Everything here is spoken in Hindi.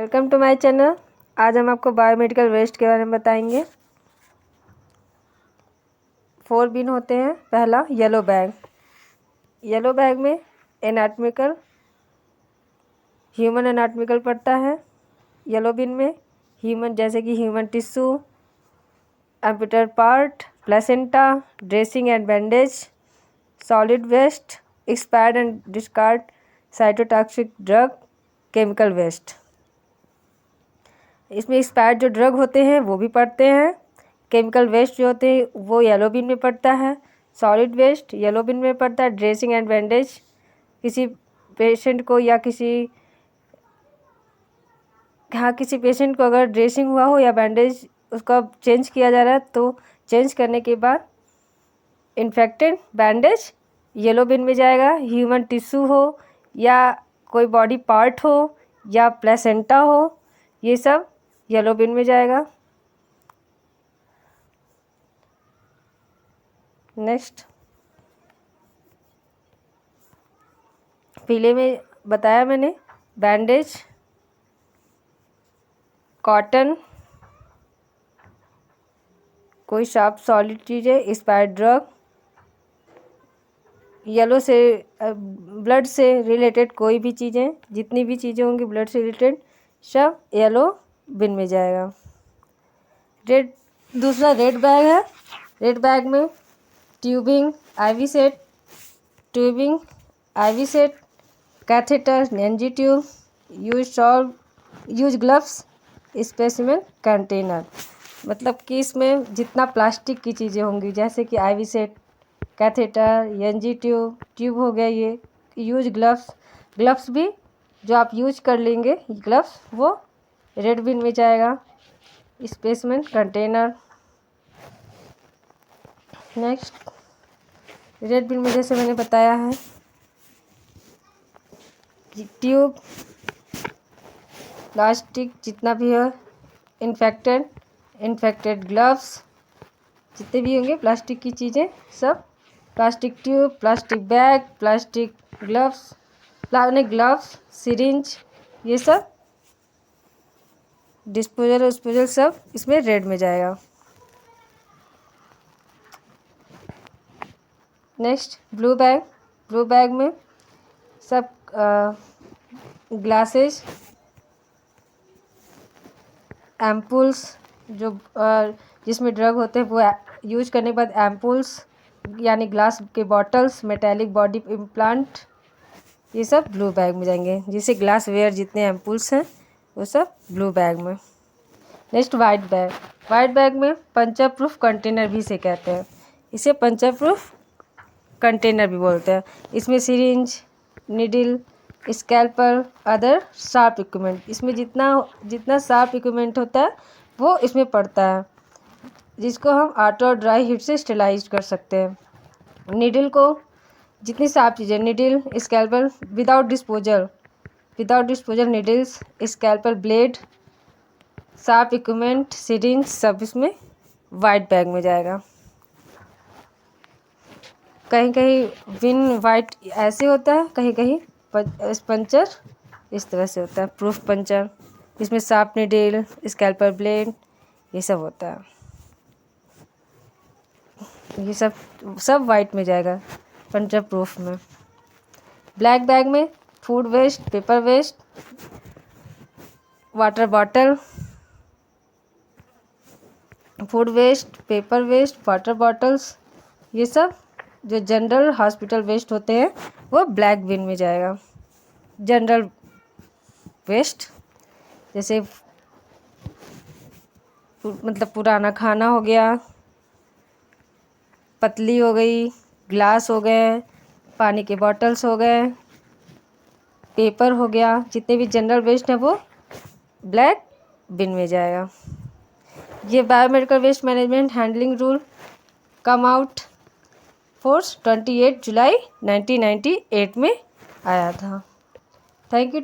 Welcome to my channel. आज हम आपको बायोमेडिकल वेस्ट के बारे में बताएंगे। 4 बिन होते हैं। पहला येलो बैग। येलो बैग में एनाटॉमिकल ह्यूमन एनाटॉमिकल पड़ता है। येलो बिन में ह्यूमन जैसे कि human tissue, amputated part, placenta, dressing and bandage, solid waste, expired and discard cytotoxic drug, chemical waste. इसमें एक्सपायर्ड जो ड्रग होते हैं वो भी पड़ते हैं। केमिकल वेस्ट जो होते हैं वो येलो बिन में पड़ता है। सॉलिड वेस्ट येलो बिन में पड़ता है। ड्रेसिंग एंड बैंडेज, किसी पेशेंट को या किसी पेशेंट को अगर ड्रेसिंग हुआ हो या बैंडेज उसका चेंज किया जा रहा है तो चेंज करने के बाद इन्फेक्टेड बैंडेज येलो बिन में जाएगा। ह्यूमन टिश्यू हो या कोई बॉडी पार्ट हो या प्लेसेंटा हो, ये सब येलो बिन में जाएगा। नेक्स्ट, पीले में बताया मैंने बैंडेज, कॉटन, कोई शार्प सॉलिड चीज़ है, एक्सपायर्ड ड्रग, येलो से ब्लड से रिलेटेड कोई भी चीज़ें, जितनी भी चीज़ें होंगी ब्लड से रिलेटेड सब येलो बिन में जाएगा। दूसरा रेड बैग है। रेड बैग में tubing, IV set, catheter, NG tube, use gloves, specimen container. मतलब कि इसमें जितना प्लास्टिक की चीज़ें होंगी जैसे कि IV set, catheter, NG tube हो गया, ये यूज ग्लव्स भी जो आप यूज कर लेंगे ग्लव्स वो रेड बिन में जाएगा। Specimen container. नेक्स्ट, रेड बिन में जैसे मैंने बताया है ट्यूब, प्लास्टिक जितना भी है, इन्फेक्टेड ग्लव्स, जितने भी होंगे प्लास्टिक की चीज़ें सब, plastic tube, plastic bag, plastic gloves, syringe, ये सब डिस्पोजल सब इसमें रेड में जाएगा। नेक्स्ट, ब्लू बैग में सब ग्लासेस, एम्पुल्स जो जिसमें ड्रग होते हैं वो यूज करने के बाद एम्पुल्स यानी ग्लास के बॉटल्स, मेटेलिक बॉडी इम्प्लांट, ये सब ब्लू बैग में जाएंगे। जिसे ग्लास वेयर जितने एम्पुल्स हैं वो सब ब्लू बैग में। नेक्स्ट, वाइट बैग में पंचर प्रूफ कंटेनर भी इसे कहते हैं। इसे पंचर प्रूफ कंटेनर भी बोलते हैं। इसमें syringe, needle, scalpel, other sharp equipment, इसमें जितना शार्प इक्विपमेंट होता है वो इसमें पड़ता है, जिसको हम ऑटो और ड्राई हीट से स्टेलाइज कर सकते हैं। निडल को जितनी शार्प चीज़ें, needle, scalpel, without disposal needles, scalpel, blade, sharp equipment, syringe सब इसमें वाइट बैग में जाएगा। कहीं कहीं बिन वाइट ऐसे होता है, कहीं कहीं पंचर इस तरह से होता है, प्रूफ पंचर। इसमें शार्प निडल, स्कैल्पल, ब्लेड, ये सब होता है। ये सब वाइट में जाएगा पंचर प्रूफ में। ब्लैक बैग में food waste, paper waste, water bottle, food waste, paper waste, water bottles, ये सब जो जनरल हॉस्पिटल वेस्ट होते हैं वो ब्लैक बिन में जाएगा। जनरल वेस्ट जैसे मतलब पुराना खाना हो गया, पतली हो गई, ग्लास हो गए, पानी के बॉटल्स हो गए, पेपर हो गया, जितने भी जनरल वेस्ट है वो ब्लैक बिन में जाएगा। ये biomedical waste management handling rule come out force 28 जुलाई 1998 में आया था। Thank you.